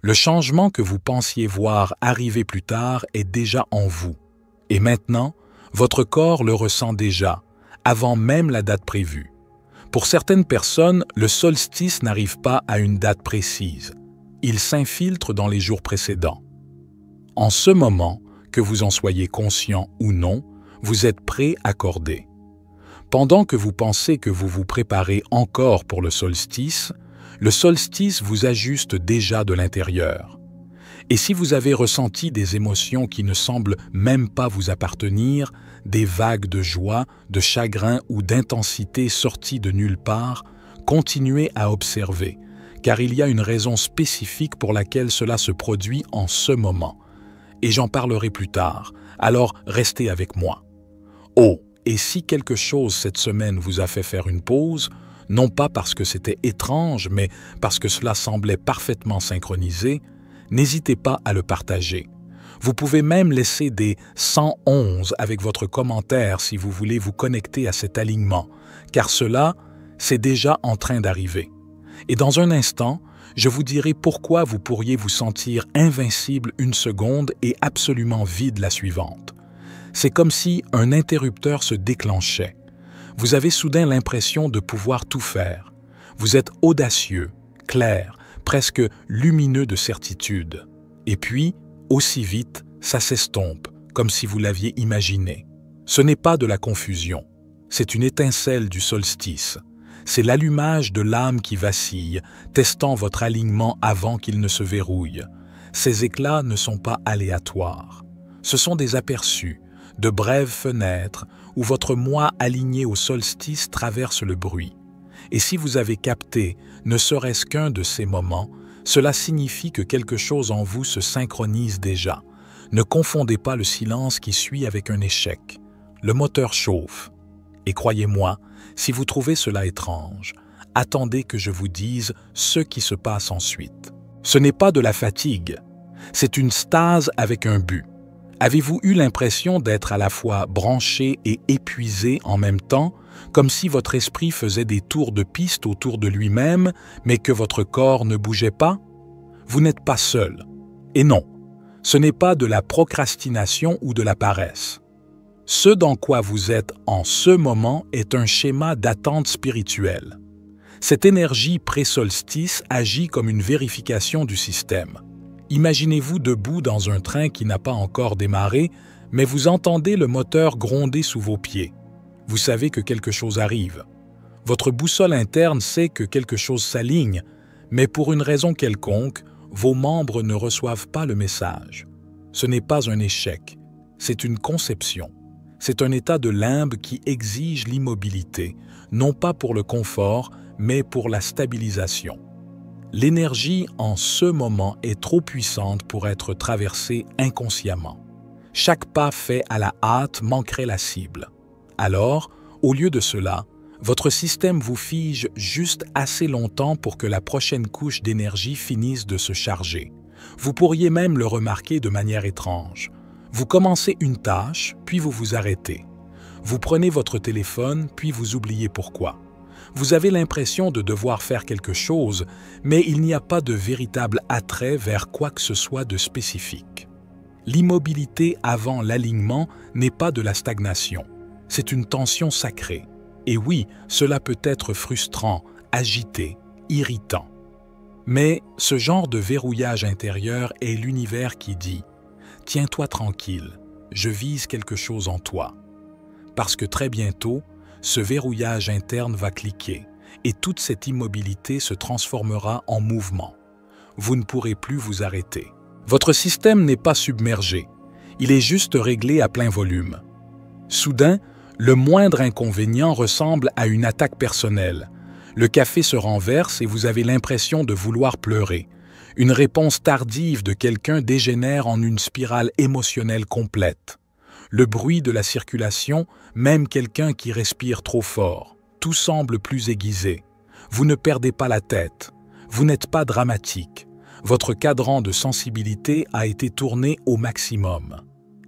Le changement que vous pensiez voir arriver plus tard est déjà en vous. Et maintenant, votre corps le ressent déjà, avant même la date prévue. Pour certaines personnes, le solstice n'arrive pas à une date précise. Il s'infiltre dans les jours précédents. En ce moment, que vous en soyez conscient ou non, vous êtes préaccordé. Pendant que vous pensez que vous vous préparez encore pour le solstice vous ajuste déjà de l'intérieur. Et si vous avez ressenti des émotions qui ne semblent même pas vous appartenir, des vagues de joie, de chagrin ou d'intensité sorties de nulle part, continuez à observer, car il y a une raison spécifique pour laquelle cela se produit en ce moment. Et j'en parlerai plus tard, alors restez avec moi. Oh, et si quelque chose cette semaine vous a fait faire une pause, non pas parce que c'était étrange, mais parce que cela semblait parfaitement synchronisé, n'hésitez pas à le partager. Vous pouvez même laisser des 111 avec votre commentaire si vous voulez vous connecter à cet alignement, car cela, c'est déjà en train d'arriver. Et dans un instant, je vous dirai pourquoi vous pourriez vous sentir invincible une seconde et absolument vide la suivante. C'est comme si un interrupteur se déclenchait. Vous avez soudain l'impression de pouvoir tout faire. Vous êtes audacieux, clair, presque lumineux de certitude. Et puis, aussi vite, ça s'estompe, comme si vous l'aviez imaginé. Ce n'est pas de la confusion, c'est une étincelle du solstice. C'est l'allumage de l'âme qui vacille, testant votre alignement avant qu'il ne se verrouille. Ces éclats ne sont pas aléatoires. Ce sont des aperçus, de brèves fenêtres où votre moi aligné au solstice traverse le bruit. Et si vous avez capté ne serait-ce qu'un de ces moments, cela signifie que quelque chose en vous se synchronise déjà. Ne confondez pas le silence qui suit avec un échec. Le moteur chauffe. Et croyez-moi, si vous trouvez cela étrange, attendez que je vous dise ce qui se passe ensuite. Ce n'est pas de la fatigue, c'est une stase avec un but. Avez-vous eu l'impression d'être à la fois branché et épuisé en même temps, comme si votre esprit faisait des tours de piste autour de lui-même, mais que votre corps ne bougeait pas? Vous n'êtes pas seul. Et non, ce n'est pas de la procrastination ou de la paresse. Ce dans quoi vous êtes en ce moment est un schéma d'attente spirituelle. Cette énergie pré-solstice agit comme une vérification du système. Imaginez-vous debout dans un train qui n'a pas encore démarré, mais vous entendez le moteur gronder sous vos pieds. Vous savez que quelque chose arrive. Votre boussole interne sait que quelque chose s'aligne, mais pour une raison quelconque, vos membres ne reçoivent pas le message. Ce n'est pas un échec, c'est une conception. C'est un état de limbe qui exige l'immobilité, non pas pour le confort, mais pour la stabilisation. L'énergie en ce moment est trop puissante pour être traversée inconsciemment. Chaque pas fait à la hâte manquerait la cible. Alors, au lieu de cela, votre système vous fige juste assez longtemps pour que la prochaine couche d'énergie finisse de se charger. Vous pourriez même le remarquer de manière étrange. Vous commencez une tâche, puis vous vous arrêtez. Vous prenez votre téléphone, puis vous oubliez pourquoi. Vous avez l'impression de devoir faire quelque chose, mais il n'y a pas de véritable attrait vers quoi que ce soit de spécifique. L'immobilité avant l'alignement n'est pas de la stagnation, c'est une tension sacrée. Et oui, cela peut être frustrant, agité, irritant. Mais ce genre de verrouillage intérieur est l'univers qui dit « Tiens-toi tranquille, je vise quelque chose en toi ». Parce que très bientôt, ce verrouillage interne va cliquer et toute cette immobilité se transformera en mouvement. Vous ne pourrez plus vous arrêter. Votre système n'est pas submergé, il est juste réglé à plein volume. Soudain, le moindre inconvénient ressemble à une attaque personnelle. Le café se renverse et vous avez l'impression de vouloir pleurer. Une réponse tardive de quelqu'un dégénère en une spirale émotionnelle complète. Le bruit de la circulation, même quelqu'un qui respire trop fort. Tout semble plus aiguisé. Vous ne perdez pas la tête. Vous n'êtes pas dramatique. Votre cadran de sensibilité a été tourné au maximum.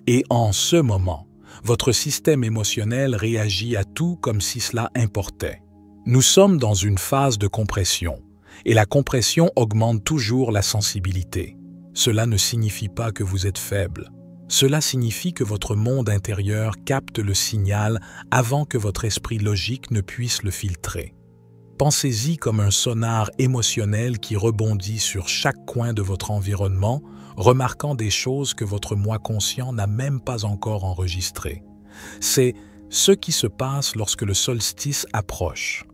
Et en ce moment, votre système émotionnel réagit à tout comme si cela importait. Nous sommes dans une phase de compression. et la compression augmente toujours la sensibilité. Cela ne signifie pas que vous êtes faible. Cela signifie que votre monde intérieur capte le signal avant que votre esprit logique ne puisse le filtrer. Pensez-y comme un sonar émotionnel qui rebondit sur chaque coin de votre environnement, remarquant des choses que votre moi conscient n'a même pas encore enregistrées. C'est ce qui se passe lorsque le solstice approche.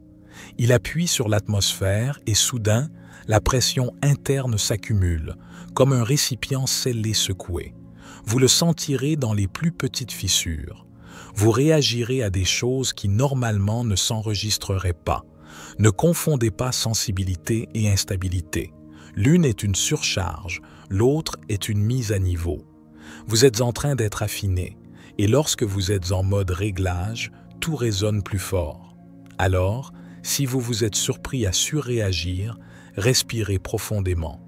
Il appuie sur l'atmosphère et soudain, la pression interne s'accumule, comme un récipient scellé secoué. Vous le sentirez dans les plus petites fissures. Vous réagirez à des choses qui normalement ne s'enregistreraient pas. Ne confondez pas sensibilité et instabilité. L'une est une surcharge, l'autre est une mise à niveau. Vous êtes en train d'être affiné, et lorsque vous êtes en mode réglage, tout résonne plus fort. Alors, si vous vous êtes surpris à surréagir, respirez profondément.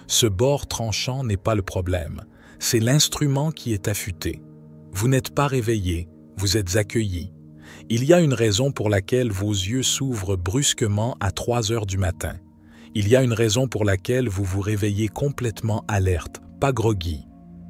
Ce bord tranchant n'est pas le problème, c'est l'instrument qui est affûté. Vous n'êtes pas réveillé, vous êtes accueilli. Il y a une raison pour laquelle vos yeux s'ouvrent brusquement à 3 heures du matin. Il y a une raison pour laquelle vous vous réveillez complètement alerte, pas groggy,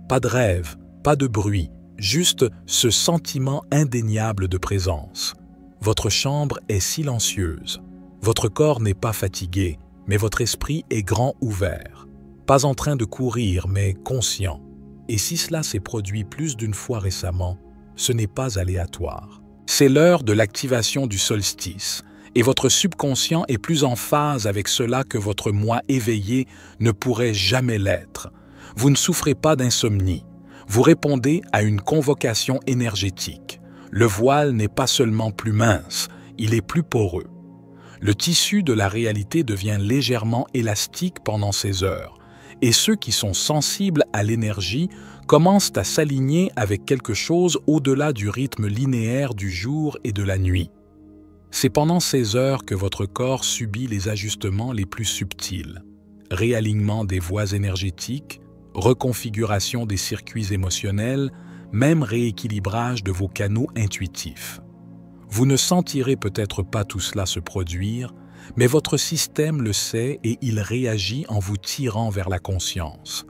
pas de rêve, pas de bruit, juste ce sentiment indéniable de présence. Votre chambre est silencieuse. Votre corps n'est pas fatigué, mais votre esprit est grand ouvert. Pas en train de courir, mais conscient. Et si cela s'est produit plus d'une fois récemment, ce n'est pas aléatoire. C'est l'heure de l'activation du solstice, et votre subconscient est plus en phase avec cela que votre moi éveillé ne pourrait jamais l'être. Vous ne souffrez pas d'insomnie. Vous répondez à une convocation énergétique. Le voile n'est pas seulement plus mince, il est plus poreux. Le tissu de la réalité devient légèrement élastique pendant ces heures, et ceux qui sont sensibles à l'énergie commencent à s'aligner avec quelque chose au-delà du rythme linéaire du jour et de la nuit. C'est pendant ces heures que votre corps subit les ajustements les plus subtils. Réalignement des voies énergétiques, reconfiguration des circuits émotionnels, même rééquilibrage de vos canaux intuitifs. Vous ne sentirez peut-être pas tout cela se produire, mais votre système le sait et il réagit en vous tirant vers la conscience.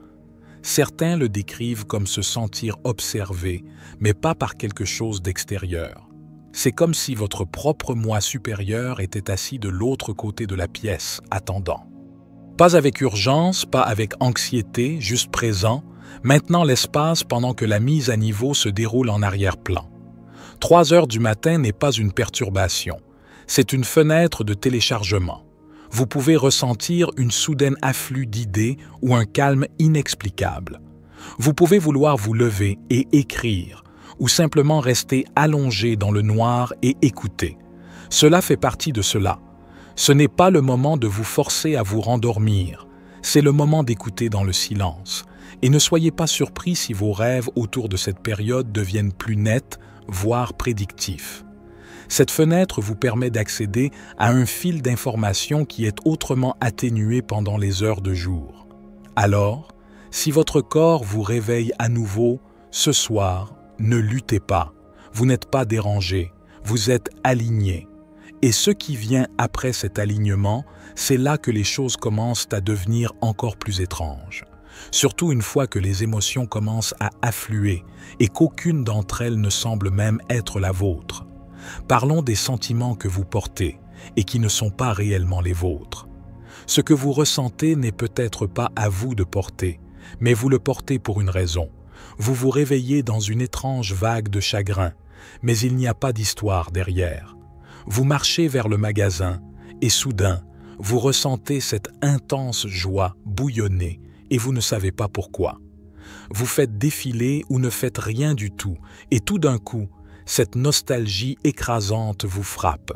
Certains le décrivent comme se sentir observé, mais pas par quelque chose d'extérieur. C'est comme si votre propre moi supérieur était assis de l'autre côté de la pièce, attendant. Pas avec urgence, pas avec anxiété, juste présent, maintenant l'espace pendant que la mise à niveau se déroule en arrière-plan. 3 heures du matin n'est pas une perturbation, c'est une fenêtre de téléchargement. Vous pouvez ressentir une soudaine afflux d'idées ou un calme inexplicable. Vous pouvez vouloir vous lever et écrire, ou simplement rester allongé dans le noir et écouter. Cela fait partie de cela. Ce n'est pas le moment de vous forcer à vous rendormir, c'est le moment d'écouter dans le silence. Et ne soyez pas surpris si vos rêves autour de cette période deviennent plus nets, voire prédictifs. Cette fenêtre vous permet d'accéder à un fil d'information qui est autrement atténué pendant les heures de jour. Alors, si votre corps vous réveille à nouveau, ce soir, ne luttez pas. Vous n'êtes pas dérangé, vous êtes aligné. Et ce qui vient après cet alignement, c'est là que les choses commencent à devenir encore plus étranges. Surtout une fois que les émotions commencent à affluer et qu'aucune d'entre elles ne semble même être la vôtre. Parlons des sentiments que vous portez et qui ne sont pas réellement les vôtres. Ce que vous ressentez n'est peut-être pas à vous de porter, mais vous le portez pour une raison. Vous vous réveillez dans une étrange vague de chagrin, mais il n'y a pas d'histoire derrière. Vous marchez vers le magasin et soudain, vous ressentez cette intense joie bouillonner et vous ne savez pas pourquoi. Vous faites défiler ou ne faites rien du tout et tout d'un coup, cette nostalgie écrasante vous frappe.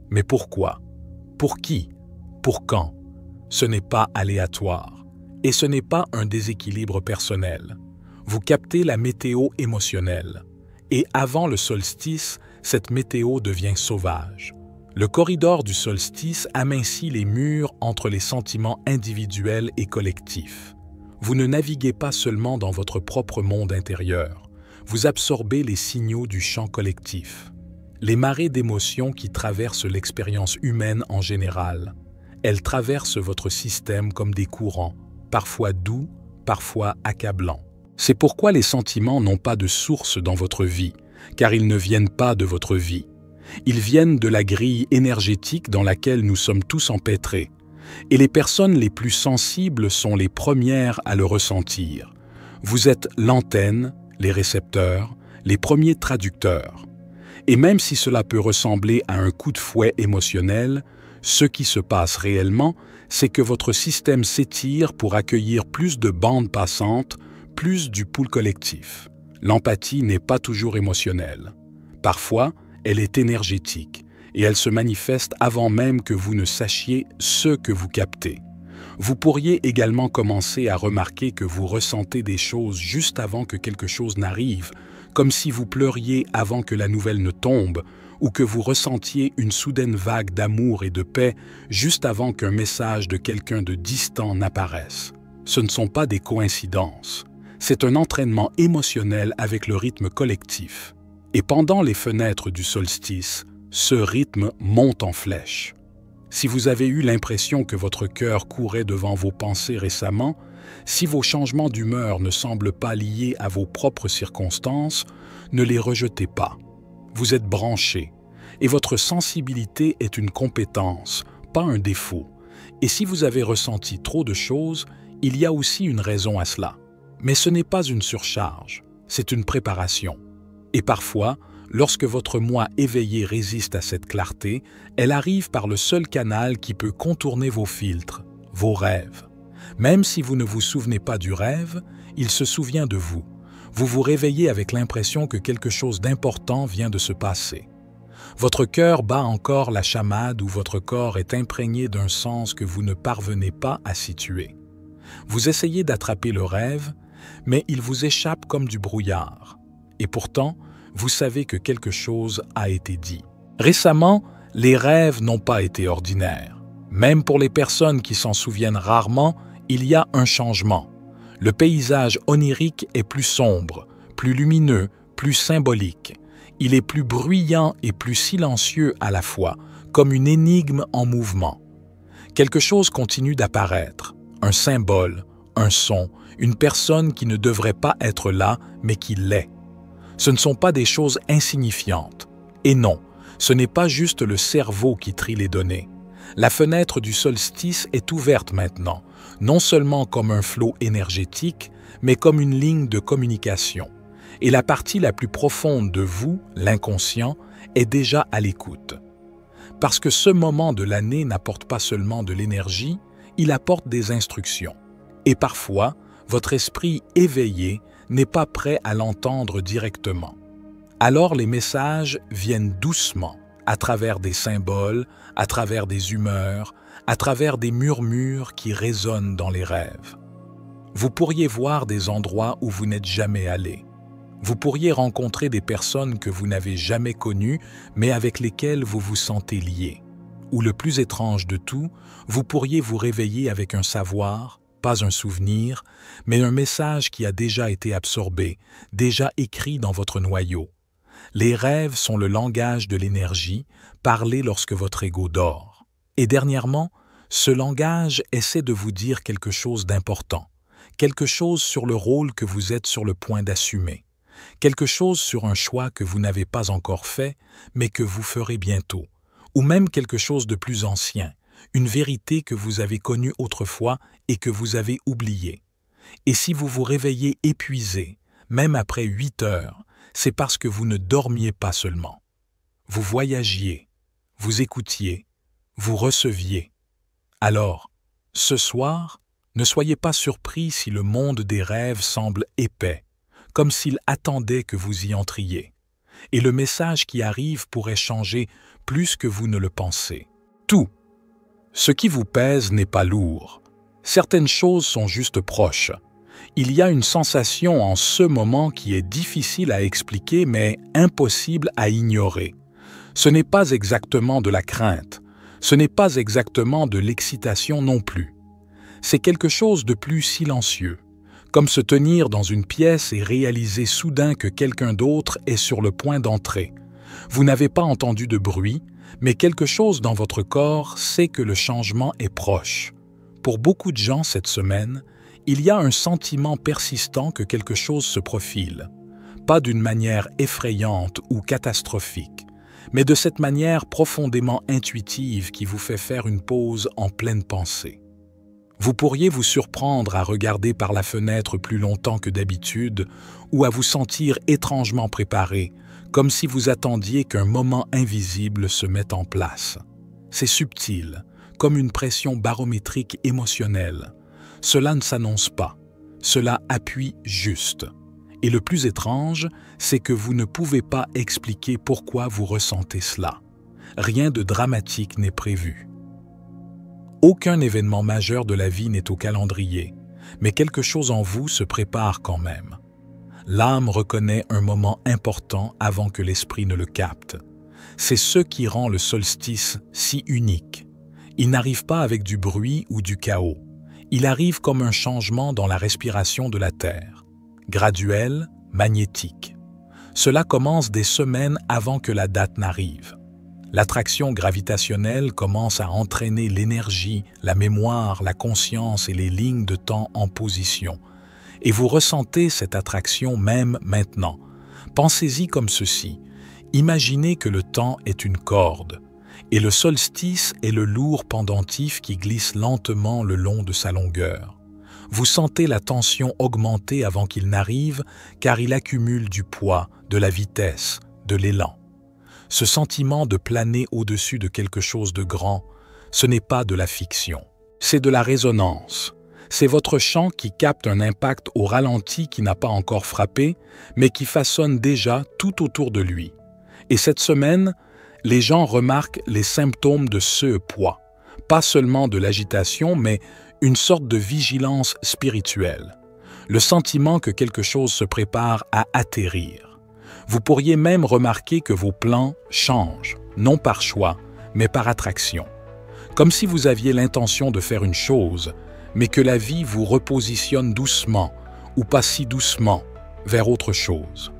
Mais pourquoi? Pour qui? Pour quand? Ce n'est pas aléatoire. Et ce n'est pas un déséquilibre personnel. Vous captez la météo émotionnelle. Et avant le solstice, cette météo devient sauvage. Le corridor du solstice amincit les murs entre les sentiments individuels et collectifs. Vous ne naviguez pas seulement dans votre propre monde intérieur. Vous absorbez les signaux du champ collectif. Les marées d'émotions qui traversent l'expérience humaine en général. Elles traversent votre système comme des courants, parfois doux, parfois accablants. C'est pourquoi les sentiments n'ont pas de source dans votre vie, car ils ne viennent pas de votre vie. Ils viennent de la grille énergétique dans laquelle nous sommes tous empêtrés. Et les personnes les plus sensibles sont les premières à le ressentir. Vous êtes l'antenne, les récepteurs, les premiers traducteurs. Et même si cela peut ressembler à un coup de fouet émotionnel, ce qui se passe réellement, c'est que votre système s'étire pour accueillir plus de bandes passantes, plus du pool collectif. L'empathie n'est pas toujours émotionnelle. Parfois, elle est énergétique et elle se manifeste avant même que vous ne sachiez ce que vous captez. Vous pourriez également commencer à remarquer que vous ressentez des choses juste avant que quelque chose n'arrive, comme si vous pleuriez avant que la nouvelle ne tombe, ou que vous ressentiez une soudaine vague d'amour et de paix juste avant qu'un message de quelqu'un de distant n'apparaisse. Ce ne sont pas des coïncidences. C'est un entraînement émotionnel avec le rythme collectif. Et pendant les fenêtres du solstice, ce rythme monte en flèche. Si vous avez eu l'impression que votre cœur courait devant vos pensées récemment, si vos changements d'humeur ne semblent pas liés à vos propres circonstances, ne les rejetez pas. Vous êtes branché, et votre sensibilité est une compétence, pas un défaut. Et si vous avez ressenti trop de choses, il y a aussi une raison à cela. Mais ce n'est pas une surcharge, c'est une préparation. Et parfois, lorsque votre moi éveillé résiste à cette clarté, elle arrive par le seul canal qui peut contourner vos filtres, vos rêves. Même si vous ne vous souvenez pas du rêve, il se souvient de vous. Vous vous réveillez avec l'impression que quelque chose d'important vient de se passer. Votre cœur bat encore la chamade ou votre corps est imprégné d'un sens que vous ne parvenez pas à situer. Vous essayez d'attraper le rêve, mais il vous échappe comme du brouillard. Et pourtant, vous savez que quelque chose a été dit. Récemment, les rêves n'ont pas été ordinaires. Même pour les personnes qui s'en souviennent rarement, il y a un changement. Le paysage onirique est plus sombre, plus lumineux, plus symbolique. Il est plus bruyant et plus silencieux à la fois, comme une énigme en mouvement. Quelque chose continue d'apparaître, un symbole, un son, une personne qui ne devrait pas être là, mais qui l'est. Ce ne sont pas des choses insignifiantes. Et non, ce n'est pas juste le cerveau qui trie les données. La fenêtre du solstice est ouverte maintenant, non seulement comme un flot énergétique, mais comme une ligne de communication. Et la partie la plus profonde de vous, l'inconscient, est déjà à l'écoute. Parce que ce moment de l'année n'apporte pas seulement de l'énergie, il apporte des instructions. Et parfois, votre esprit éveillé n'est pas prêt à l'entendre directement. Alors les messages viennent doucement, à travers des symboles, à travers des humeurs, à travers des murmures qui résonnent dans les rêves. Vous pourriez voir des endroits où vous n'êtes jamais allé. Vous pourriez rencontrer des personnes que vous n'avez jamais connues, mais avec lesquelles vous vous sentez lié. Ou le plus étrange de tout, vous pourriez vous réveiller avec un savoir, pas un souvenir, mais un message qui a déjà été absorbé, déjà écrit dans votre noyau. Les rêves sont le langage de l'énergie, parlé lorsque votre ego dort. Et dernièrement, ce langage essaie de vous dire quelque chose d'important, quelque chose sur le rôle que vous êtes sur le point d'assumer, quelque chose sur un choix que vous n'avez pas encore fait, mais que vous ferez bientôt, ou même quelque chose de plus ancien, une vérité que vous avez connue autrefois et que vous avez oubliée. Et si vous vous réveillez épuisé, même après 8 heures, c'est parce que vous ne dormiez pas seulement. Vous voyagiez, vous écoutiez, vous receviez. Alors, ce soir, ne soyez pas surpris si le monde des rêves semble épais, comme s'il attendait que vous y entriez. Et le message qui arrive pourrait changer plus que vous ne le pensez. Tout. Ce qui vous pèse n'est pas lourd. Certaines choses sont juste proches. Il y a une sensation en ce moment qui est difficile à expliquer mais impossible à ignorer. Ce n'est pas exactement de la crainte, ce n'est pas exactement de l'excitation non plus. C'est quelque chose de plus silencieux, comme se tenir dans une pièce et réaliser soudain que quelqu'un d'autre est sur le point d'entrer. Vous n'avez pas entendu de bruit, Mais quelque chose dans votre corps sait que le changement est proche. Pour beaucoup de gens cette semaine, il y a un sentiment persistant que quelque chose se profile. Pas d'une manière effrayante ou catastrophique, mais de cette manière profondément intuitive qui vous fait faire une pause en pleine pensée. Vous pourriez vous surprendre à regarder par la fenêtre plus longtemps que d'habitude ou à vous sentir étrangement préparé, comme si vous attendiez qu'un moment invisible se mette en place. C'est subtil, comme une pression barométrique émotionnelle. Cela ne s'annonce pas, cela appuie juste. Et le plus étrange, c'est que vous ne pouvez pas expliquer pourquoi vous ressentez cela. Rien de dramatique n'est prévu. Aucun événement majeur de la vie n'est au calendrier, mais quelque chose en vous se prépare quand même. L'âme reconnaît un moment important avant que l'esprit ne le capte. C'est ce qui rend le solstice si unique. Il n'arrive pas avec du bruit ou du chaos. Il arrive comme un changement dans la respiration de la Terre. Graduel, magnétique. Cela commence des semaines avant que la date n'arrive. L'attraction gravitationnelle commence à entraîner l'énergie, la mémoire, la conscience et les lignes de temps en position. Et vous ressentez cette attraction même maintenant. Pensez-y comme ceci. Imaginez que le temps est une corde, et le solstice est le lourd pendentif qui glisse lentement le long de sa longueur. Vous sentez la tension augmenter avant qu'il n'arrive, car il accumule du poids, de la vitesse, de l'élan. Ce sentiment de planer au-dessus de quelque chose de grand, ce n'est pas de la fiction, c'est de la résonance. C'est votre champ qui capte un impact au ralenti qui n'a pas encore frappé, mais qui façonne déjà tout autour de lui. Et cette semaine, les gens remarquent les symptômes de ce poids, pas seulement de l'agitation, mais une sorte de vigilance spirituelle, le sentiment que quelque chose se prépare à atterrir. Vous pourriez même remarquer que vos plans changent, non par choix, mais par attraction. Comme si vous aviez l'intention de faire une chose, mais que la vie vous repositionne doucement, ou pas si doucement, vers autre chose.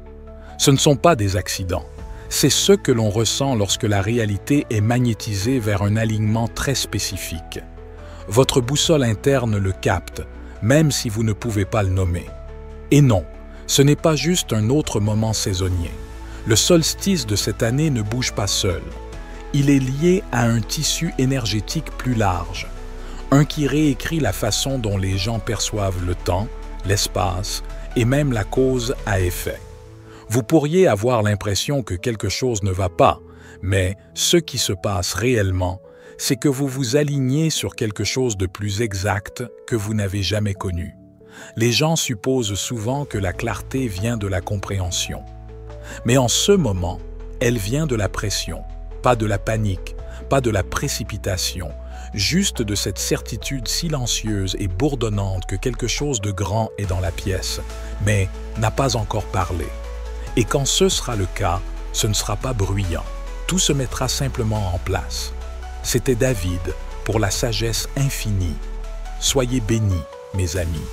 Ce ne sont pas des accidents. C'est ce que l'on ressent lorsque la réalité est magnétisée vers un alignement très spécifique. Votre boussole interne le capte, même si vous ne pouvez pas le nommer. Et non, ce n'est pas juste un autre moment saisonnier. Le solstice de cette année ne bouge pas seul. Il est lié à un tissu énergétique plus large, un qui réécrit la façon dont les gens perçoivent le temps, l'espace et même la cause à effet. Vous pourriez avoir l'impression que quelque chose ne va pas, mais ce qui se passe réellement, c'est que vous vous alignez sur quelque chose de plus exact que vous n'avez jamais connu. Les gens supposent souvent que la clarté vient de la compréhension. Mais en ce moment, elle vient de la pression, pas de la panique, pas de la précipitation, juste de cette certitude silencieuse et bourdonnante que quelque chose de grand est dans la pièce, mais n'a pas encore parlé. Et quand ce sera le cas, ce ne sera pas bruyant. Tout se mettra simplement en place. C'était David pour la sagesse infinie. Soyez bénis, mes amis.